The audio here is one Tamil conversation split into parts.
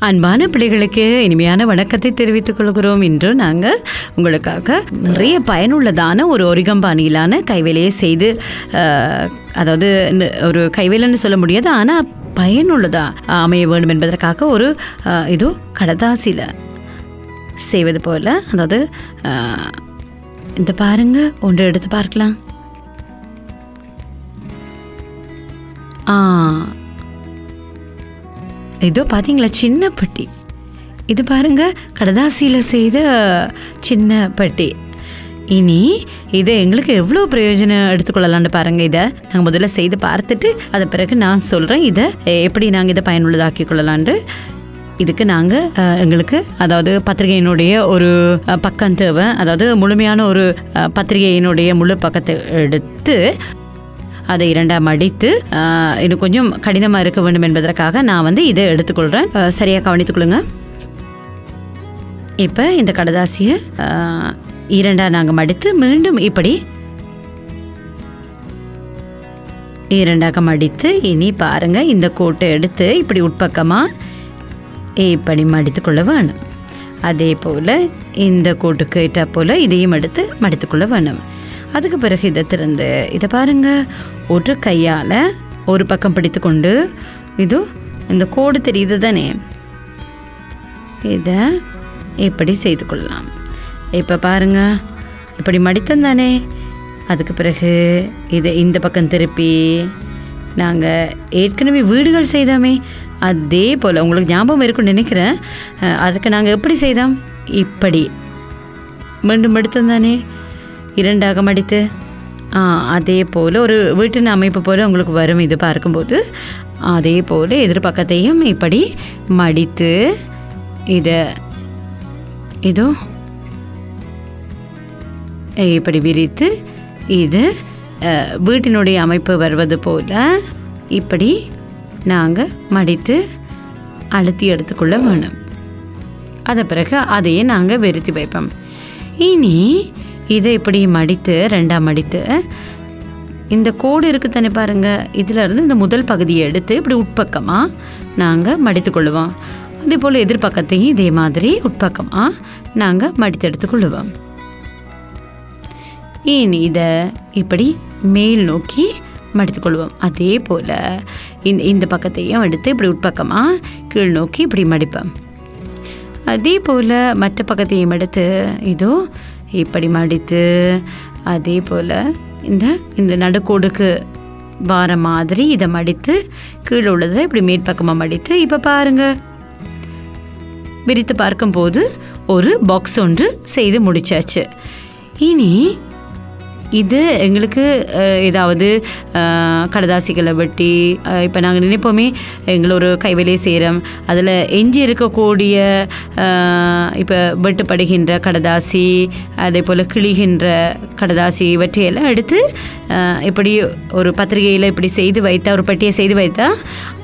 அன்பான பிள்ளைகளுக்கு இனிமையான வணக்கத்தை தெரிவித்துக் கொள்கிறோம். இன்று நாங்கள் உங்களுக்காக நிறைய பயனுள்ளதான ஒரு ஒரிகம்பாணியிலான கைவேலையை செய்து, அதாவது ஒரு கைவேலைன்னு சொல்ல முடியாது, ஆனால் பயனுள்ளதாக அமைய வேண்டும் என்பதற்காக ஒரு இதோ கடதாசியில் செய்வது போல், அதாவது இந்த பாருங்க, ஒன்று எடுத்து பார்க்கலாம். இதோ பார்த்தீங்களா, சின்ன பெட்டி. இது பாருங்க, கடதாசியில் செய்த சின்ன பெட்டி. இனி இதை எங்களுக்கு எவ்வளோ பிரயோஜனம் எடுத்துக்கொள்ளலான்னு பாருங்கள். இதை நாங்கள் முதல்ல செய்து பார்த்துட்டு அதை பிறகு நான் சொல்கிறேன் இதை எப்படி நாங்கள் இதை பயனுள்ளதாக்கி கொள்ளலான்ட்டு. இதுக்கு நாங்கள் எங்களுக்கு அதாவது பத்திரிகையினுடைய ஒரு பக்கம் தேவை. அதாவது முழுமையான ஒரு பத்திரிகையினுடைய முழு பக்கத்தை எடுத்து அதை இரண்டாக மடித்து, இன்னும் கொஞ்சம் கடினமாக இருக்க வேண்டும் என்பதற்காக நான் இதை எடுத்துக்கொள்கிறேன். சரியாக கவனித்துக்கொள்ளுங்க. இப்போ இந்த கடதாசியை இரண்டாக நாங்கள் மடித்து மீண்டும் இப்படி இரண்டாக மடித்து, இனி பாருங்கள், இந்த கோட்டை எடுத்து இப்படி உட்பக்கமாக இப்படி மடித்துக்கொள்ள வேணும். அதே போல் இந்த கோட்டுக்கு ஏற்றா போல் இதையும் எடுத்து மடித்துக்கொள்ள வேணும். அதுக்கு பிறகு இதை திறந்து இதை பாருங்கள், ஒரு கையால் ஒரு பக்கம் பிடித்து கொண்டு, இது இந்த கோடு தெரியுது தானே, இதை இப்படி செய்து கொள்ளலாம். இப்போ பாருங்கள், இப்படி மடித்தம் தானே. அதுக்கு பிறகு இதை இந்த பக்கம் திருப்பி நாங்கள் ஏற்கனவே வீடுகள் செய்தோமே, அதே போல் உங்களுக்கு ஞாபகம் இருக்குன்னு நினைக்கிறேன். அதுக்கு நாங்கள் எப்படி செய்தோம், இப்படி மீண்டும் மடித்தம் தானே, இரண்டாக மடித்து, அதே போல் ஒரு வீட்டின் அமைப்பு போல் உங்களுக்கு வரும். இது பார்க்கும்போது அதே போல் எதிர்பக்கத்தையும் இப்படி மடித்து இதை இதோ இப்படி விரித்து, இது வீட்டினுடைய அமைப்பு வருவது போல் இப்படி நாங்கள் மடித்து அழுத்தி எடுத்துக்கொள்ள வேணும். அதை பிறகு அதையே நாங்கள் விரித்து வைப்போம். இனி இதை இப்படி மடித்து ரெண்டாக மடித்து, இந்த கோடு இருக்குது தானே பாருங்கள், இதிலேருந்து இந்த முதல் பகுதியை எடுத்து இப்படி உட்பக்கமாக நாங்கள் மடித்து கொள்ளுவோம். அதே போல் எதிர்பக்கத்தையும் இதே மாதிரி உட்பக்கமாக நாங்கள் மடித்து எடுத்துக்கொள்ளுவோம். இனி இதை இப்படி மேல் நோக்கி மடித்துக்கொள்வோம். அதே போல் இந்த பக்கத்தையும் எடுத்து இப்படி உட்பக்கமாக கீழ் நோக்கி இப்படி மடிப்போம். அதே போல் மற்ற பக்கத்தையும் எடுத்து இதோ இப்படி மடித்து, அதே போல் இந்த நடுக்கோடுக்கு வார மாதிரி இதை மடித்து கீழே உள்ளதை இப்படி மேற்பக்கமாக மடித்து, இப்போ பாருங்கள், விரித்து பார்க்கும்போது ஒரு பாக்ஸ் ஒன்று செய்து முடிச்சாச்சு. இனி இது எங்களுக்கு ஏதாவது கடதாசிகளை வெட்டி, இப்போ நாங்கள் நினைப்போமே எங்களை ஒரு கைவேலையை செய்கிறோம், அதில் எஞ்சி இருக்கக்கூடிய இப்போ வெட்டுப்படுகின்ற கடதாசி, அதே போல் கிழிகின்ற கடதாசி, இவற்றையெல்லாம் எடுத்து இப்படி ஒரு பத்திரிகையில் இப்படி செய்து வைத்தா, ஒரு பெட்டியை செய்து வைத்தா,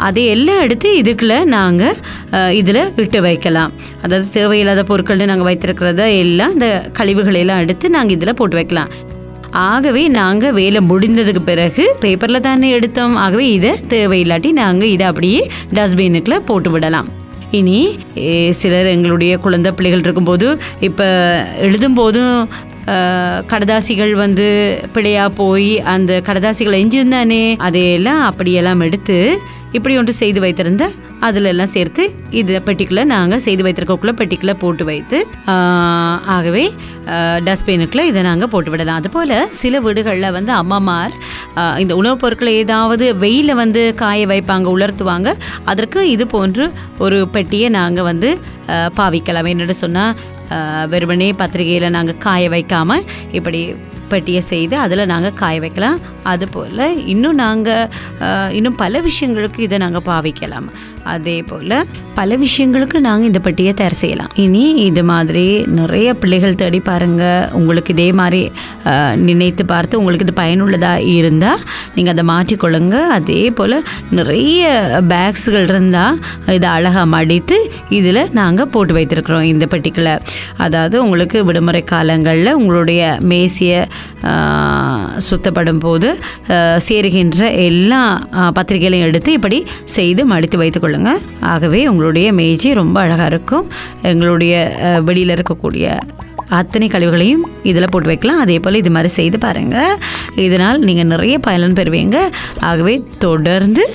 அதையெல்லாம் எடுத்து இதுக்குள்ளே நாங்கள் இதில் விட்டு வைக்கலாம். அதாவது தேவையில்லாத பொருட்கள்னு நாங்கள் வைத்திருக்கிறத எல்லாம், இந்த கழிவுகளையெல்லாம் எடுத்து நாங்கள் இதில் போட்டு வைக்கலாம். ஆகவே நாங்கள் வேலை முடிந்ததுக்கு பிறகு பேப்பரில் தானே எடுத்தோம், ஆகவே இதை தேவையில்லாட்டி நாங்கள் இதை அப்படியே டஸ்ட்பினுக்குள்ளே போட்டு விடலாம். இனி சிலர் எங்களுடைய குழந்தை பிள்ளைகள் இருக்கும்போது, இப்போ எழுதும்போதும் கடதாசிகள் பிழையாக போய் அந்த கடதாசிகள் எஞ்சிருந்தானே, அதையெல்லாம் அப்படியெல்லாம் எடுத்து இப்படி ஒன்று செய்து வைத்திருந்த அதில் எல்லாம் சேர்த்து இது பெட்டிக்குள்ளே நாங்கள் செய்து வைத்திருக்கக்குள்ளே பெட்டிக்குள்ளே போட்டு வைத்து, ஆகவே டஸ்ட்பினுக்குள்ளே இதை நாங்கள் போட்டு விடலாம். அதுபோல் சில வீடுகளில் அம்மாமார் இந்த உணவுப் பொருட்களை ஏதாவது வெயிலில் காய வைப்பாங்க, உலர்த்துவாங்க. அதற்கு இது போன்று ஒரு பெட்டியை நாங்கள் பாவிக்கலாம். என்னென்னு சொன்னால், வெறுமனே பத்திரிகையில் நாங்கள் காய வைக்காமல் இப்படி பெட்டியை செய்து அதில் நாங்கள் காய வைக்கலாம். அதுபோல் இன்னும் பல விஷயங்களுக்கு இதை நாங்கள் பாவிக்கலாம். அதே போல் பல விஷயங்களுக்கு நாங்கள் இந்த பெட்டியை தயார் செய்யலாம். இனி இது மாதிரி நிறைய பிள்ளைகள் தேடி பாருங்கள். உங்களுக்கு இதே மாதிரி நினைத்து பார்த்து உங்களுக்கு இது பயனுள்ளதாக இருந்தால் நீங்கள் அதை மாற்றிக்கொள்ளுங்க. அதே போல் நிறைய பேக்ஸுகள் இருந்தால் இதை அழகாக மடித்து இதில் நாங்கள் நாங்கள் போட்டு வைத்திருக்கிறோம் இந்த பெட்டிக்குள்ள. அதாவது உங்களுக்கு விடுமுறை காலங்களில் உங்களுடைய மேசியை சுத்தப்படும் போது சேருகின்ற எல்லா பத்திரிகைகளையும் எடுத்து இப்படி செய்து மடித்து வைத்துக்கொள்ளுங்க. ஆகவே உங்களுடைய மேஜை ரொம்ப அழகாக இருக்கும். எங்களுடைய வெளியில் இருக்கக்கூடிய அத்தனை கழிவுகளையும் இதில் போட்டு வைக்கலாம். அதே போல் இது மாதிரி செய்து பாருங்கள். இதனால் நீங்கள் நிறைய பயன் பெறுவீங்க. ஆகவே தொடர்ந்து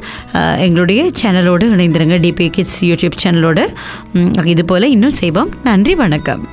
எங்களுடைய சேனலோடு இணைந்திருங்க, டிபி கிட்ஸ் யூடியூப் சேனலோடு. இது போல் இன்னும் செய்வோம். நன்றி, வணக்கம்.